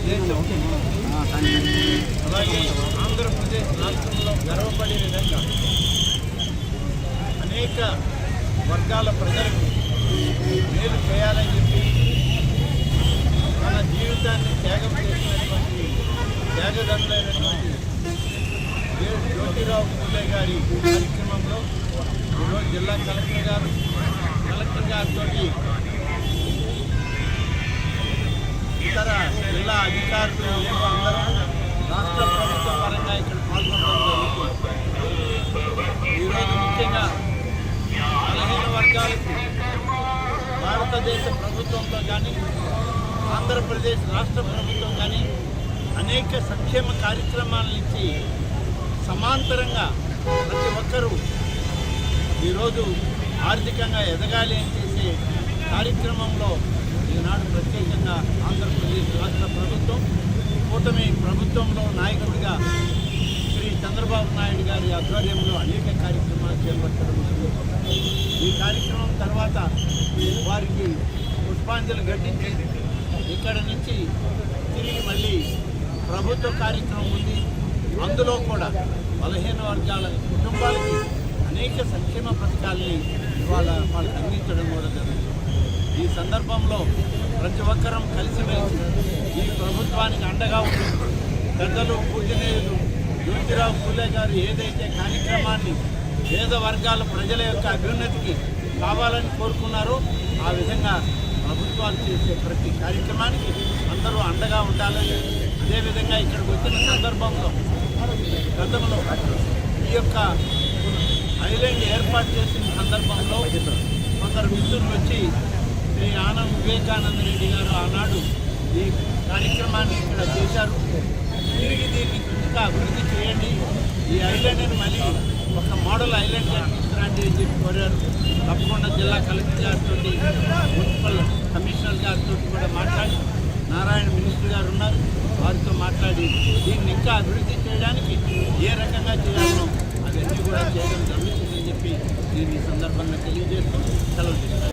దేశం అలాగే ఆంధ్రప్రదేశ్ రాష్ట్రంలో గర్వపడే విధంగా అనేక వర్గాల ప్రజలకు మేలు చేయాలని చెప్పి తన జీవితాన్ని త్యాగం చేసినటువంటి త్యాగదండైనటువంటి జ్యోతిరావు పూలే గారి కార్యక్రమంలో ఈరోజు జిల్లా కలెక్టర్ గారితో ఇతర జిల్లా అధికారులు అందరూ రాష్ట్ర ప్రభుత్వం పరంగా ఇక్కడ పాల్గొనడం జరుగుతుంది. ఈరోజు ముఖ్యంగా 15 వర్గాలకు భారతదేశ ప్రభుత్వంలో కానీ ఆంధ్రప్రదేశ్ రాష్ట్ర ప్రభుత్వం కానీ అనేక సంక్షేమ కార్యక్రమాల నుంచి సమాంతరంగా ప్రతి ఒక్కరూ ఈరోజు ఆర్థికంగా ఎదగాలి అని చేసే కార్యక్రమంలో ఈనాడు ప్రత్యేకంగా ఆంధ్రప్రదేశ్ రాష్ట్ర ప్రభుత్వం కూటమి ప్రభుత్వంలో నాయకుడిగా శ్రీ చంద్రబాబు నాయుడు గారి ఆధ్వర్యంలో అనేక కార్యక్రమాలు చేపట్టడం జరుగుతుంది. ఈ కార్యక్రమం తర్వాత వారికి పుష్పాంజలి ఘటించి ఇక్కడ నుంచి తిరిగి మళ్ళీ ప్రభుత్వ కార్యక్రమం ఉంది. అందులో కూడా 15 వర్గాల కుటుంబాలకి అనేక సంక్షేమ పథకాలని వాళ్ళకి అందించడం కూడా జరుగుతుంది. ఈ సందర్భంలో ప్రతి ఒక్కరం కలిసిమెలిసి ఈ ప్రభుత్వానికి అండగా ఉంది. పెద్దలు పూజనీయులు జ్యోతిరావు పూలే గారు ఏదైతే కార్యక్రమాన్ని పేద వర్గాల ప్రజల యొక్క అభ్యున్నతికి కావాలని కోరుకున్నారో ఆ విధంగా ప్రభుత్వాలు చేసే ప్రతి కార్యక్రమానికి అందరూ అండగా ఉండాలని, అదేవిధంగా ఇక్కడికి వచ్చిన సందర్భంలో గతంలో ఈ యొక్క ఐలాండ్ ఏర్పాటు చేసిన సందర్భంలో కొందరు మిత్రులు వచ్చి శ్రీ ఆనంద్ వివేకానంద రెడ్డి గారు ఆనాడు ఈ కార్యక్రమాన్ని ఇక్కడ చేశారు. తిరిగి దీన్ని ఇంకా అభివృద్ధి చేయండి, ఈ ఐలాండ్ని మళ్ళీ ఒక మోడల్ ఐలాండ్గా తీసుకురండి అని చెప్పి కోరారు. తప్పకుండా జిల్లా కలెక్టర్ గారితో మున్సిపల్ కమిషనర్ గారితో కూడా మాట్లాడి, నారాయణ మినిస్టర్ గారు ఉన్నారు, వారితో మాట్లాడి దీన్ని ఇంకా అభివృద్ధి చేయడానికి ఏ రకంగా చేయాలో అవన్నీ కూడా చేయడం జరుగుతుందని చెప్పి నేను ఈ సందర్భంగా తెలియజేస్తూ సెలవు చేస్తాను.